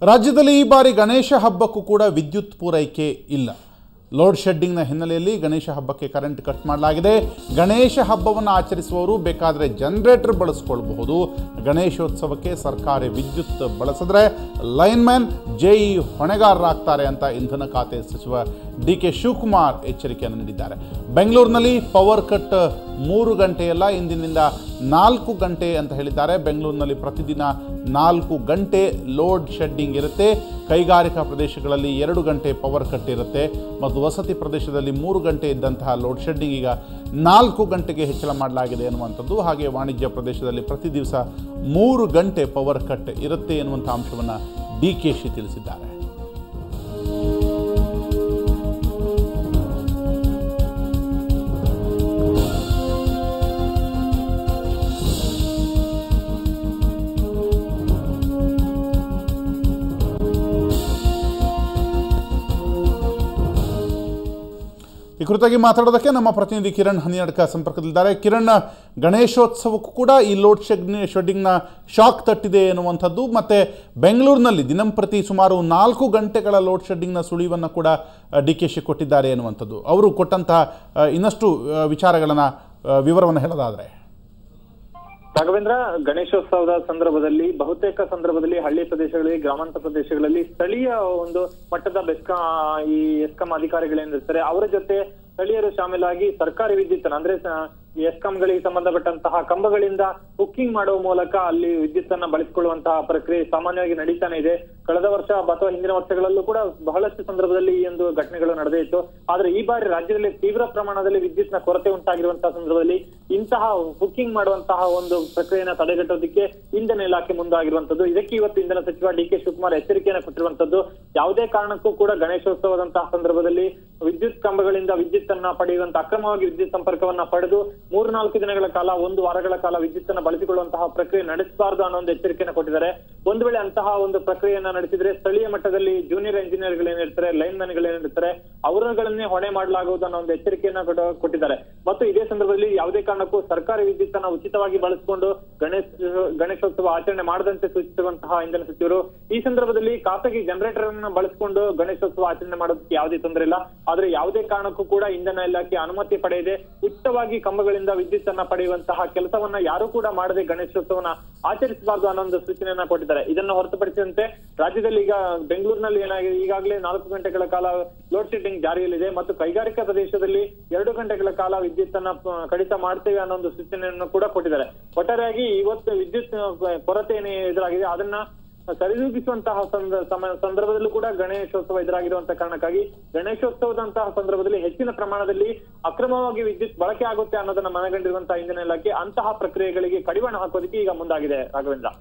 ರಾಜ್ಯದಲ್ಲಿ ಈ ಬಾರಿ ಗಣೇಶ ಹಬ್ಬಕ್ಕೂ ಕೂಡ ವಿದ್ಯುತ್ ಪೂರೈಕೆ ಇಲ್ಲ. ಲೋಡ್ ಶೆಡ್ಡಿಂಗ್ನ ಹಿನ್ನೆಲೆಯಲ್ಲಿ ಗಣೇಶ ಹಬ್ಬಕ್ಕೆ ಕರೆಂಟ್ ಕಟ್ ಮಾಡಲಾಗಿದೆ. ಗಣೇಶ ಹಬ್ಬವನ್ನು ಆಚರಿಸುವವರು ಬೇಕಾದರೆ ಜನರೇಟರ್ ಬಳಸಿಕೊಳ್ಳಬಹುದು. ಗಣೇಶೋತ್ಸವಕ್ಕೆ ಸರ್ಕಾರಿ ವಿದ್ಯುತ್ ಬಳಸಿದ್ರೆ ಲೈನ್ಮ್ಯಾನ್ ಜೆಇ ಹೊಣೆಗಾರರಾಗ್ತಾರೆ ಅಂತ ಇಂಧನ ಖಾತೆ ಸಚಿವ ಡಿ.ಕೆ. ಶಿವಕುಮಾರ್ ಎಚ್ಚರಿಕೆಯನ್ನು ನೀಡಿದ್ದಾರೆ. ಬೆಂಗಳೂರಿನಲ್ಲಿ ಪವರ್ ಕಟ್ 3 ಗಂಟೆಯಲ್ಲ, ಇಂದಿನಿಂದ 4 ಗಂಟೆ ಅಂತ ಹೇಳಿದ್ದಾರೆ. ಬೆಂಗಳೂರಿನಲ್ಲಿ ಪ್ರತಿದಿನ 4 ಗಂಟೆ ಲೋಡ್ ಶೆಡ್ಡಿಂಗ್ ಇರುತ್ತೆ. ಕೈಗಾರಿಕಾ ಪ್ರದೇಶಗಳಲ್ಲಿ 2 ಗಂಟೆ ಪವರ್ ಕಟ್ ಇರುತ್ತೆ ಮತ್ತು ವಸತಿ ಪ್ರದೇಶದಲ್ಲಿ 3 ಗಂಟೆ ಇದ್ದಂತಹ ಲೋಡ್ ಶೆಡ್ಡಿಂಗ್ ಈಗ 4 ಗಂಟೆಗೆ ಹೆಚ್ಚಳ ಮಾಡಲಾಗಿದೆ ಎನ್ನುವಂಥದ್ದು. ಹಾಗೆ ವಾಣಿಜ್ಯ ಪ್ರದೇಶದಲ್ಲಿ ಪ್ರತಿ ದಿವಸ 3 ಗಂಟೆ ಪವರ್ ಕಟ್ ಇರುತ್ತೆ ಎನ್ನುವಂಥ ಅಂಶವನ್ನು ಡಿ.ಕೆ.ಶಿ ತಿಳಿಸಿದ್ದಾರೆ. ಈ ಕುರಿತಾಗಿ ಮಾತಾಡೋದಕ್ಕೆ ನಮ್ಮ ಪ್ರತಿನಿಧಿ ಕಿರಣ್ ಹನಿಯಡ್ಕ ಸಂಪರ್ಕದಲ್ಲಿದ್ದಾರೆ. ಕಿರಣ್, ಗಣೇಶೋತ್ಸವಕ್ಕೂ ಕೂಡ ಈ ಲೋಡ್ ಶೆಡ್ಡಿಂಗ್ನ ಶಾಕ್ ತಟ್ಟಿದೆ ಎನ್ನುವಂಥದ್ದು, ಮತ್ತು ಬೆಂಗಳೂರಿನಲ್ಲಿ ದಿನಂಪ್ರತಿ ಸುಮಾರು 4 ಗಂಟೆಗಳ ಲೋಡ್ ಶೆಡ್ಡಿಂಗ್ನ ಸುಳಿವನ್ನು ಕೂಡ ಡಿ.ಕೆ.ಶಿ ಕೊಟ್ಟಿದ್ದಾರೆ ಎನ್ನುವಂಥದ್ದು. ಅವರು ಕೊಟ್ಟಂತಹ ಇನ್ನಷ್ಟು ವಿಚಾರಗಳನ್ನು ವಿವರವನ್ನು ಹೇಳೋದಾದರೆ. ರಾಘವೇಂದ್ರ, ಗಣೇಶೋತ್ಸವದ ಸಂದರ್ಭದಲ್ಲಿ ಬಹುತೇಕ ಸಂದರ್ಭದಲ್ಲಿ ಹಳ್ಳಿ ಪ್ರದೇಶಗಳಲ್ಲಿ, ಗ್ರಾಮಾಂತರ ಪ್ರದೇಶಗಳಲ್ಲಿ ಸ್ಥಳೀಯ ಒಂದು ಮಟ್ಟದ ಎಸ್ಕಾಂ ಅಧಿಕಾರಿಗಳೇನಿರ್ತಾರೆ ಅವರ ಜೊತೆ ಸ್ಥಳೀಯರು ಶಾಮೀಲಾಗಿ ಸರ್ಕಾರಿ ವಿದ್ಯುತ್ ಅಂದ್ರೆ ಎಸ್ಕಾಂಗಳಿಗೆ ಸಂಬಂಧಪಟ್ಟಂತಹ ಕಂಬಗಳಿಂದ ಹುಕ್ಕಿಂಗ್ ಮಾಡುವ ಮೂಲಕ ಅಲ್ಲಿ ವಿದ್ಯುತ್ ಅನ್ನ ಬಳಸಿಕೊಳ್ಳುವಂತಹ ಪ್ರಕ್ರಿಯೆ ಸಾಮಾನ್ಯವಾಗಿ ನಡೀತಾನೆ ಇದೆ. ಕಳೆದ ವರ್ಷ ಅಥವಾ ಹಿಂದಿನ ವರ್ಷಗಳಲ್ಲೂ ಕೂಡ ಬಹಳಷ್ಟು ಸಂದರ್ಭದಲ್ಲಿ ಈ ಒಂದು ಘಟನೆಗಳು ನಡೆದೇ ಇತ್ತು. ಆದ್ರೆ ಈ ಬಾರಿ ರಾಜ್ಯದಲ್ಲಿ ತೀವ್ರ ಪ್ರಮಾಣದಲ್ಲಿ ವಿದ್ಯುತ್ ನ ಕೊರತೆ ಉಂಟಾಗಿರುವಂತಹ ಸಂದರ್ಭದಲ್ಲಿ ಇಂತಹ ಹುಕ್ಕಿಂಗ್ ಮಾಡುವಂತಹ ಒಂದು ಪ್ರಕ್ರಿಯೆಯನ್ನು ತಡೆಗಟ್ಟೋದಕ್ಕೆ ಇಂಧನ ಇಲಾಖೆ ಮುಂದಾಗಿರುವಂತದ್ದು. ಇದಕ್ಕೆ ಇವತ್ತು ಇಂಧನ ಸಚಿವ ಡಿ.ಕೆ. ಶಿವಕುಮಾರ್ ಎಚ್ಚರಿಕೆಯನ್ನು ಕೊಟ್ಟಿರುವಂತದ್ದು. ಯಾವುದೇ ಕಾರಣಕ್ಕೂ ಕೂಡ ಗಣೇಶೋತ್ಸವದಂತಹ ಸಂದರ್ಭದಲ್ಲಿ ವಿದ್ಯುತ್ ಕಂಬಗಳಿಂದ ವಿದ್ಯುತ್ ಅನ್ನ ಪಡೆಯುವಂತ ಅಕ್ರಮವಾಗಿ ವಿದ್ಯುತ್ ಸಂಪರ್ಕವನ್ನ ಪಡೆದು 3-4 ದಿನಗಳ ಕಾಲ, 1 ವಾರಗಳ ಕಾಲ ವಿದ್ಯುತ್ ಅನ್ನ ಬಳಸಿಕೊಳ್ಳುವಂತಹ ಪ್ರಕ್ರಿಯೆ ನಡೆಸಬಾರದು ಅನ್ನೋ ಒಂದು ಎಚ್ಚರಿಕೆಯನ್ನು ಕೊಟ್ಟಿದ್ದಾರೆ. ಒಂದು ವೇಳೆ ಅಂತಹ ಒಂದು ಪ್ರಕ್ರಿಯೆಯನ್ನ ನಡೆಸಿದ್ರೆ ಸ್ಥಳೀಯ ಮಟ್ಟದಲ್ಲಿ ಜೂನಿಯರ್ ಇಂಜಿನಿಯರ್ಗಳೇನಿರ್ತಾರೆ, ಲೈನ್ಮನ್ ಗಳೇನಿರ್ತಾರೆ ಅವರುಗಳನ್ನೇ ಹೊಣೆ ಮಾಡಲಾಗುವುದು ಅನ್ನೋ ಒಂದು ಎಚ್ಚರಿಕೆಯನ್ನ ಕೊಟ್ಟಿದ್ದಾರೆ. ಮತ್ತು ಇದೇ ಸಂದರ್ಭದಲ್ಲಿ ಯಾವುದೇ ಕಾರಣಕ್ಕೂ ಸರ್ಕಾರಿ ವಿದ್ಯುತ್ ಅನ್ನ ಉಚಿತವಾಗಿ ಬಳಸಿಕೊಂಡು ಗಣೇಶೋತ್ಸವ ಆಚರಣೆ ಮಾಡದಂತೆ ಸೂಚಿಸಿರುವಂತಹ ಇಂಧನ ಸಚಿವರು ಈ ಸಂದರ್ಭದಲ್ಲಿ ಖಾಸಗಿ ಜನರೇಟರ್ ಅನ್ನ ಬಳಸಿಕೊಂಡು ಗಣೇಶೋತ್ಸವ ಆಚರಣೆ ಮಾಡೋದಕ್ಕೆ ಯಾವುದೇ ತೊಂದರೆ ಇಲ್ಲ. ಆದ್ರೆ ಯಾವುದೇ ಕಾರಣಕ್ಕೂ ಕೂಡ ಇಂಧನ ಇಲಾಖೆ ಅನುಮತಿ ಪಡೆಯದೆ ಉಚಿತವಾಗಿ ಕಂಬಗಳಿಂದ ವಿದ್ಯುತ್ ಅನ್ನ ಪಡೆಯುವಂತಹ ಕೆಲಸವನ್ನ ಯಾರು ಕೂಡ ಮಾಡದೆ ಗಣೇಶೋತ್ಸವನ ಆಚರಿಸಬಾರದು ಅನ್ನೋ ಒಂದು ಸೂಚನೆಯನ್ನ ಕೊಟ್ಟಿದ್ದಾರೆ. ಇದನ್ನು ಹೊರತುಪಡಿಸಿದಂತೆ ರಾಜ್ಯದಲ್ಲಿ ಈಗ ಬೆಂಗಳೂರಿನಲ್ಲಿ ಏನಾಗಿದೆ, ಈಗಾಗಲೇ 4 ಗಂಟೆಗಳ ಕಾಲ ಲೋಡ್ ಶೆಡ್ಡಿಂಗ್ ಜಾರಿಯಲ್ಲಿದೆ ಮತ್ತು ಕೈಗಾರಿಕಾ ಪ್ರದೇಶದಲ್ಲಿ 2 ಗಂಟೆಗಳ ಕಾಲ ವಿದ್ಯುತ್ ಅನ್ನ ಕಡಿತ ಮಾಡ್ತೇವೆ ಅನ್ನೋ ಒಂದು ಸೂಚನೆಯನ್ನು ಕೂಡ ಕೊಟ್ಟಿದ್ದಾರೆ. ಒಟ್ಟಾರೆಯಾಗಿ ಇವತ್ತು ವಿದ್ಯುತ್ ಕೊರತೆ ಏನೇ ಎದುರಾಗಿದೆ ಅದನ್ನ ಸರಿದೂಗಿಸುವಂತಹ ಸಂದರ್ಭದಲ್ಲೂ ಕೂಡ ಗಣೇಶೋತ್ಸವ ಎದುರಾಗಿರುವಂತಹ ಕಾರಣಕ್ಕಾಗಿ ಗಣೇಶೋತ್ಸವದಂತಹ ಸಂದರ್ಭದಲ್ಲಿ ಹೆಚ್ಚಿನ ಪ್ರಮಾಣದಲ್ಲಿ ಅಕ್ರಮವಾಗಿ ವಿದ್ಯುತ್ ಬಳಕೆ ಆಗುತ್ತೆ ಅನ್ನೋದನ್ನ ಮನಗಂಡಿರುವಂತಹ ಇಂಧನ ಇಲಾಖೆ ಅಂತಹ ಪ್ರಕ್ರಿಯೆಗಳಿಗೆ ಕಡಿವಾಣ ಹಾಕೋದಕ್ಕೆ ಈಗ ಮುಂದಾಗಿದೆ. ರಾಘವೇಂದ್ರ,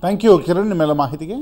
ಥ್ಯಾಂಕ್ ಯು ಕಿರಣ್, ನಿಮ್ಮೆಲ್ಲ ಮಾಹಿತಿಗೆ.